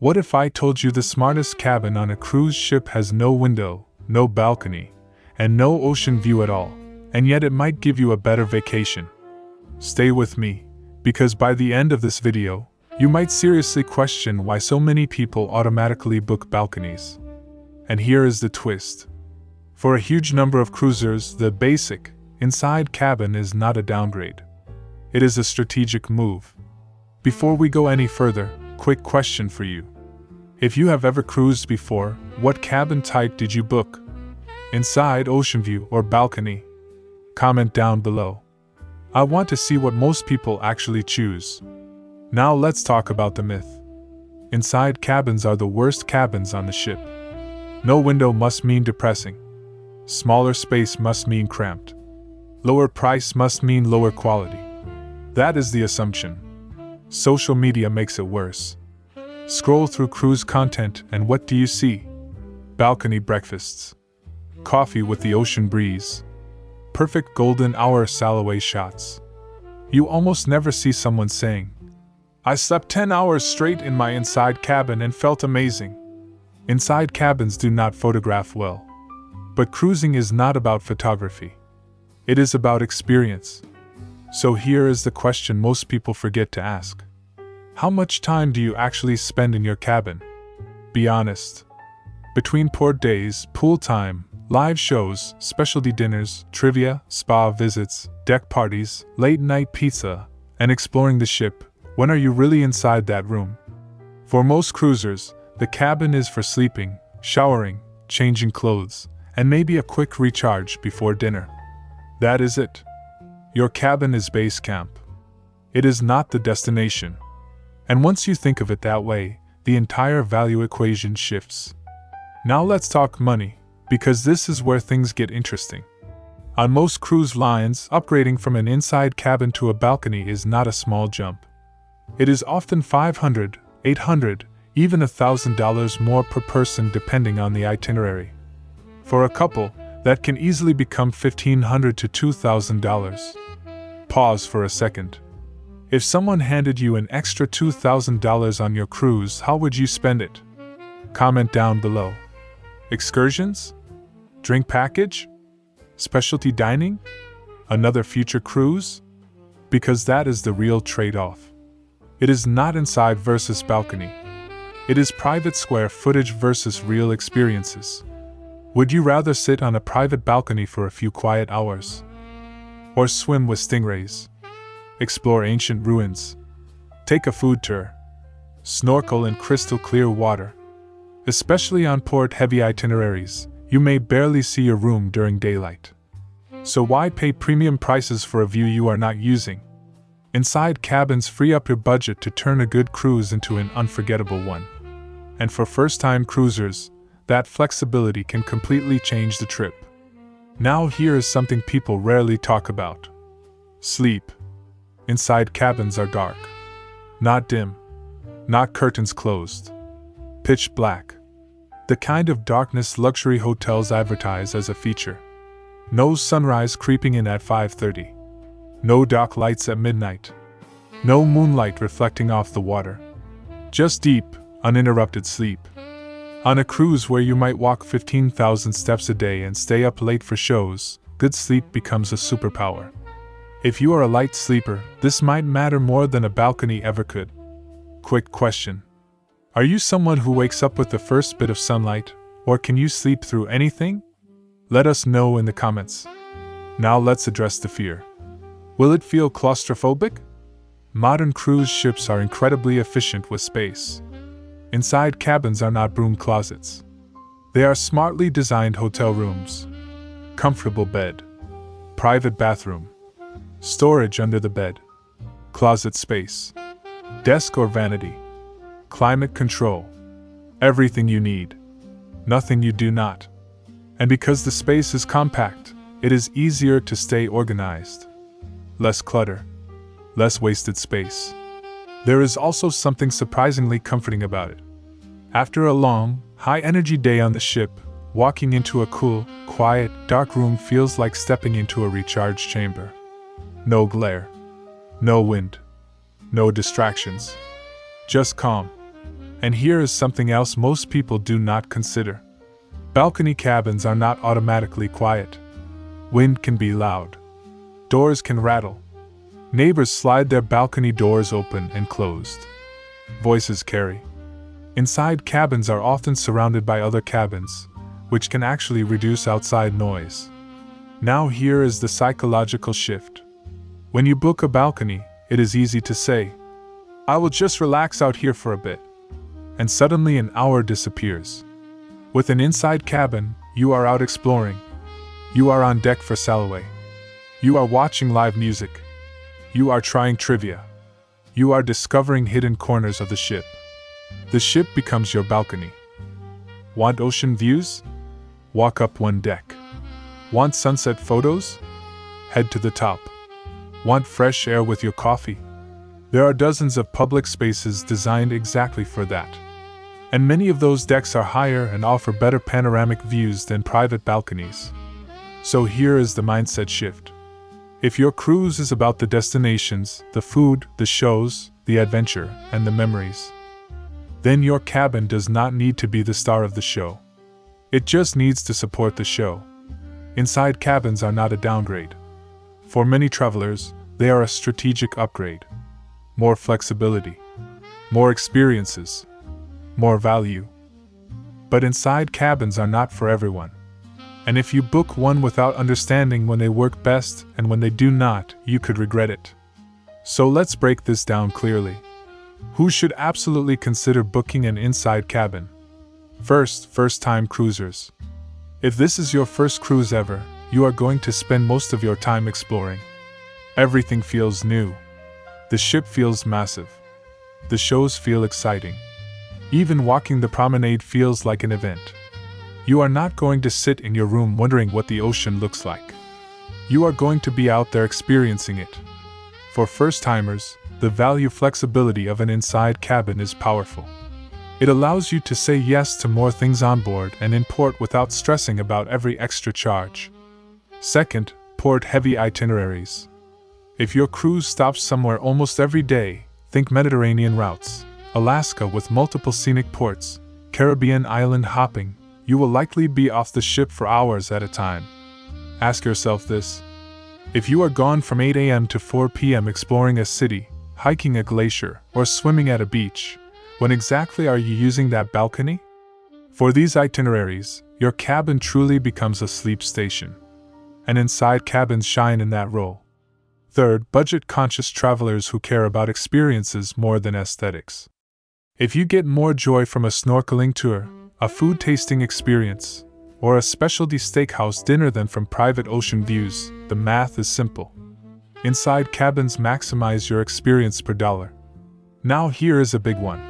What if I told you the smartest cabin on a cruise ship has no window, no balcony, and no ocean view at all, and yet it might give you a better vacation? Stay with me, because by the end of this video, you might seriously question why so many people automatically book balconies. And here is the twist. For a huge number of cruisers, the basic, inside cabin is not a downgrade. It is a strategic move. Before we go any further, quick question for you. If you have ever cruised before, what cabin type did you book? Inside, ocean view, or balcony? Comment down below. I want to see what most people actually choose. Now let's talk about the myth. Inside cabins are the worst cabins on the ship. No window must mean depressing. Smaller space must mean cramped. Lower price must mean lower quality. That is the assumption. Social media makes it worse. Scroll through cruise content and what do you see? Balcony breakfasts. Coffee with the ocean breeze. Perfect golden hour sail away shots. You almost never see someone saying, "I slept 10 hours straight in my inside cabin and felt amazing." Inside cabins do not photograph well. But cruising is not about photography. It is about experience. So here is the question most people forget to ask. How much time do you actually spend in your cabin? Be honest. Between port days, pool time, live shows, specialty dinners, trivia, spa visits, deck parties, late-night pizza, and exploring the ship, when are you really inside that room? For most cruisers, the cabin is for sleeping, showering, changing clothes, and maybe a quick recharge before dinner. That is it. Your cabin is base camp. It is not the destination. And once you think of it that way, the entire value equation shifts. Now let's talk money, because this is where things get interesting. On most cruise lines, upgrading from an inside cabin to a balcony is not a small jump. It is often $500, $800, even $1,000 more per person depending on the itinerary. For a couple, that can easily become $1,500 to $2,000. Pause for a second. If someone handed you an extra $2,000 on your cruise, how would you spend it? Comment down below. Excursions? Drink package? Specialty dining? Another future cruise? Because that is the real trade-off. It is not inside versus balcony. It is private square footage versus real experiences. Would you rather sit on a private balcony for a few quiet hours? Or swim with stingrays? Explore ancient ruins? Take a food tour? Snorkel in crystal clear water? Especially on port-heavy itineraries, you may barely see your room during daylight. So why pay premium prices for a view you are not using? Inside cabins free up your budget to turn a good cruise into an unforgettable one. And for first-time cruisers, that flexibility can completely change the trip. Now here is something people rarely talk about. Sleep. Inside cabins are dark. Not dim. Not curtains closed. Pitch black. The kind of darkness luxury hotels advertise as a feature. No sunrise creeping in at 5:30. No dock lights at midnight. No moonlight reflecting off the water. Just deep, uninterrupted sleep. On a cruise where you might walk 15,000 steps a day and stay up late for shows, good sleep becomes a superpower. If you are a light sleeper, this might matter more than a balcony ever could. Quick question. Are you someone who wakes up with the first bit of sunlight, or can you sleep through anything? Let us know in the comments. Now let's address the fear. Will it feel claustrophobic? Modern cruise ships are incredibly efficient with space. Inside cabins are not broom closets. They are smartly designed hotel rooms. Comfortable bed. Private bathroom. Storage under the bed. Closet space. Desk or vanity. Climate control. Everything you need. Nothing you do not. And because the space is compact, it is easier to stay organized. Less clutter. Less wasted space. There is also something surprisingly comforting about it. After a long, high-energy day on the ship, walking into a cool, quiet, dark room feels like stepping into a recharge chamber. No glare. No wind. No distractions. Just calm. And here is something else most people do not consider. Balcony cabins are not automatically quiet. Wind can be loud. Doors can rattle. Neighbors slide their balcony doors open and closed. Voices carry. Inside cabins are often surrounded by other cabins, which can actually reduce outside noise. Now here is the psychological shift. When you book a balcony, it is easy to say, "I will just relax out here for a bit." And suddenly an hour disappears. With an inside cabin, you are out exploring. You are on deck for Salaway. You are watching live music. You are trying trivia. You are discovering hidden corners of the ship. The ship becomes your balcony. Want ocean views? Walk up one deck. Want sunset photos? Head to the top. Want fresh air with your coffee? There are dozens of public spaces designed exactly for that. And many of those decks are higher and offer better panoramic views than private balconies. So here is the mindset shift. If your cruise is about the destinations, the food, the shows, the adventure, and the memories, then your cabin does not need to be the star of the show. It just needs to support the show. Inside cabins are not a downgrade. For many travelers, they are a strategic upgrade. More flexibility, more experiences, more value. But inside cabins are not for everyone. And if you book one without understanding when they work best and when they do not, you could regret it. So let's break this down clearly. Who should absolutely consider booking an inside cabin? First-time cruisers. If this is your first cruise ever, you are going to spend most of your time exploring. Everything feels new. The ship feels massive. The shows feel exciting. Even walking the promenade feels like an event. You are not going to sit in your room wondering what the ocean looks like. You are going to be out there experiencing it. For first-timers, the value flexibility of an inside cabin is powerful. It allows you to say yes to more things on board and in port without stressing about every extra charge. Second, port-heavy itineraries. If your cruise stops somewhere almost every day, think Mediterranean routes, Alaska with multiple scenic ports, Caribbean island hopping, you will likely be off the ship for hours at a time. Ask yourself this. If you are gone from 8 a.m. to 4 p.m. exploring a city, hiking a glacier, or swimming at a beach, when exactly are you using that balcony? For these itineraries, your cabin truly becomes a sleep station. And inside cabins shine in that role. Third, budget-conscious travelers who care about experiences more than aesthetics. If you get more joy from a snorkeling tour, a food tasting experience, or a specialty steakhouse dinner than from private ocean views, the math is simple. Inside cabins maximize your experience per dollar. Now here is a big one.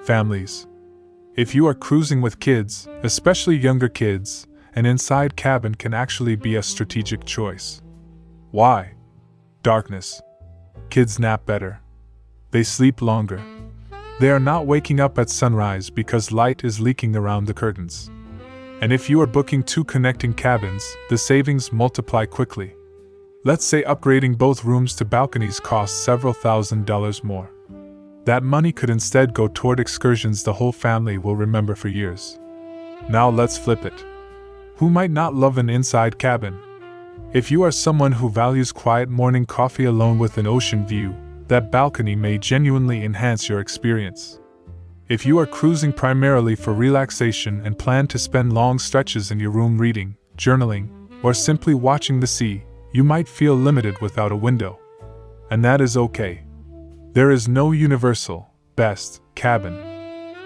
Families. If you are cruising with kids, especially younger kids, an inside cabin can actually be a strategic choice. Why? Darkness. Kids nap better. They sleep longer. They are not waking up at sunrise because light is leaking around the curtains. And if you are booking 2 connecting cabins, the savings multiply quickly. Let's say upgrading both rooms to balconies costs several $1,000s more. That money could instead go toward excursions the whole family will remember for years. Now let's flip it. Who might not love an inside cabin? If you are someone who values quiet morning coffee alone with an ocean view, that balcony may genuinely enhance your experience. If you are cruising primarily for relaxation and plan to spend long stretches in your room reading, journaling, or simply watching the sea, you might feel limited without a window. And that is okay. There is no universal, best cabin.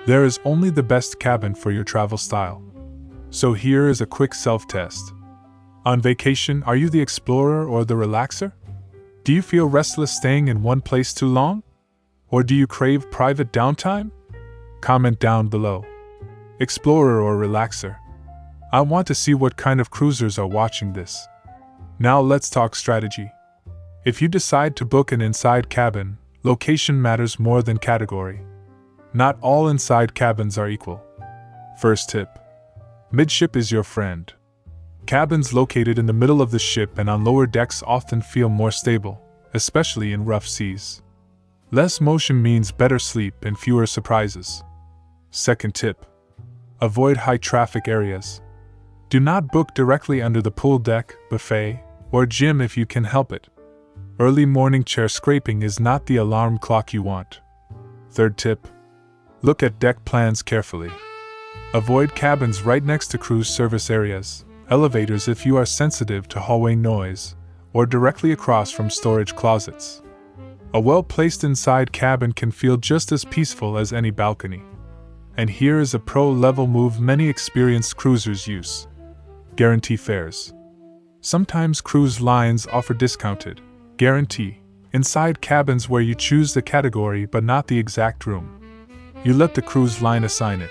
There is only the best cabin for your travel style. So here is a quick self-test. On vacation, are you the explorer or the relaxer? Do you feel restless staying in one place too long? Or do you crave private downtime? Comment down below. Explorer or relaxer? I want to see what kind of cruisers are watching this. Now let's talk strategy. If you decide to book an inside cabin, location matters more than category. Not all inside cabins are equal. First tip. Midship is your friend. Cabins located in the middle of the ship and on lower decks often feel more stable, especially in rough seas. Less motion means better sleep and fewer surprises. Second tip: avoid high traffic areas. Do not book directly under the pool deck, buffet, or gym if you can help it. Early morning chair scraping is not the alarm clock you want. Third tip: look at deck plans carefully. Avoid cabins right next to cruise service areas, elevators if you are sensitive to hallway noise, or directly across from storage closets. A well-placed inside cabin can feel just as peaceful as any balcony. And here is a pro-level move many experienced cruisers use: guarantee fares. Sometimes cruise lines offer discounted guarantee inside cabins where you choose the category but not the exact room. You let the cruise line assign it.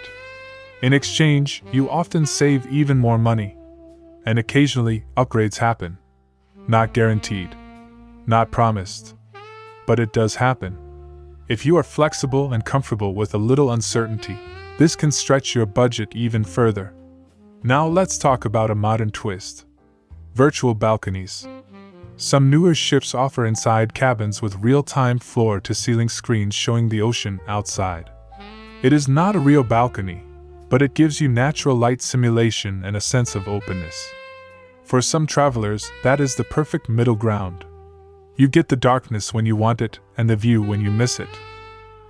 In exchange, you often save even more money. And occasionally, upgrades happen. Not guaranteed. Not promised. But it does happen. If you are flexible and comfortable with a little uncertainty, this can stretch your budget even further. Now let's talk about a modern twist: virtual balconies. Some newer ships offer inside cabins with real-time floor-to-ceiling screens showing the ocean outside. It is not a real balcony, but it gives you natural light simulation and a sense of openness. For some travelers, that is the perfect middle ground. You get the darkness when you want it and the view when you miss it.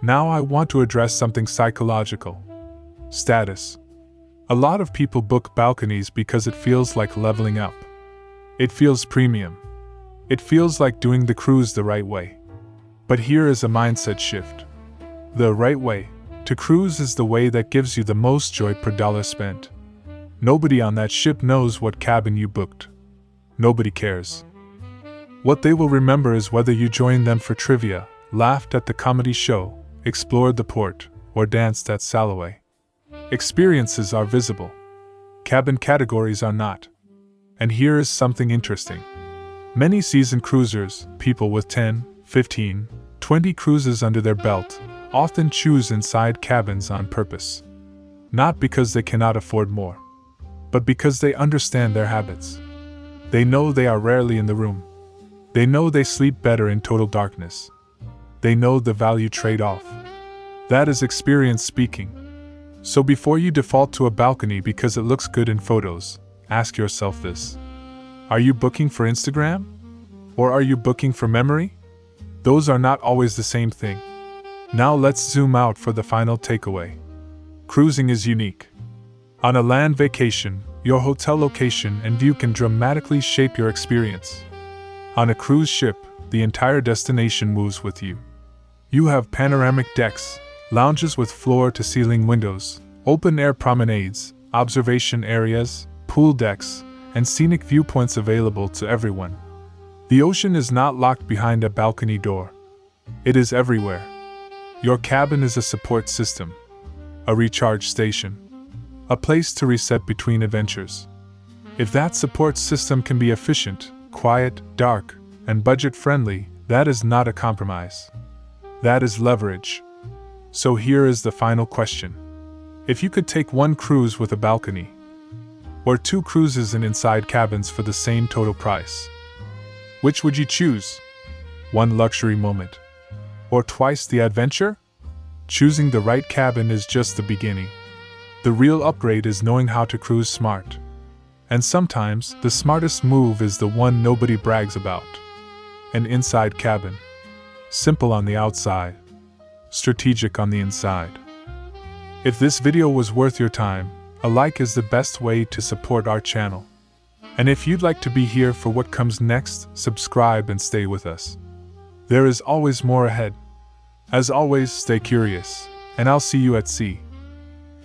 Now I want to address something psychological: status. A lot of people book balconies because it feels like leveling up. It feels premium. It feels like doing the cruise the right way. But here is a mindset shift. The right way to cruise is the way that gives you the most joy per dollar spent. Nobody on that ship knows what cabin you booked. Nobody cares. What they will remember is whether you joined them for trivia, laughed at the comedy show, explored the port, or danced at Salaway. Experiences are visible. Cabin categories are not. And here is something interesting. Many seasoned cruisers, people with 10, 15, 20 cruises under their belt, often choose inside cabins on purpose. Not because they cannot afford more, but because they understand their habits. They know they are rarely in the room. They know they sleep better in total darkness. They know the value trade-off. That is experience speaking. So before you default to a balcony because it looks good in photos, ask yourself this: are you booking for Instagram? Or are you booking for memory? Those are not always the same thing. Now let's zoom out for the final takeaway. Cruising is unique. On a land vacation, your hotel location and view can dramatically shape your experience. On a cruise ship, the entire destination moves with you. You have panoramic decks, lounges with floor-to-ceiling windows, open-air promenades, observation areas, pool decks, and scenic viewpoints available to everyone. The ocean is not locked behind a balcony door. It is everywhere. Your cabin is a support system, a recharge station, a place to reset between adventures. If that support system can be efficient, quiet, dark, and budget-friendly, that is not a compromise. That is leverage. So here is the final question. If you could take one cruise with a balcony, or 2 cruises in inside cabins for the same total price, which would you choose? 1 luxury moment, or twice the adventure? Choosing the right cabin is just the beginning. The real upgrade is knowing how to cruise smart. And sometimes, the smartest move is the one nobody brags about. An inside cabin. Simple on the outside. Strategic on the inside. If this video was worth your time, a like is the best way to support our channel. And if you'd like to be here for what comes next, subscribe and stay with us. There is always more ahead. As always, stay curious, and I'll see you at sea.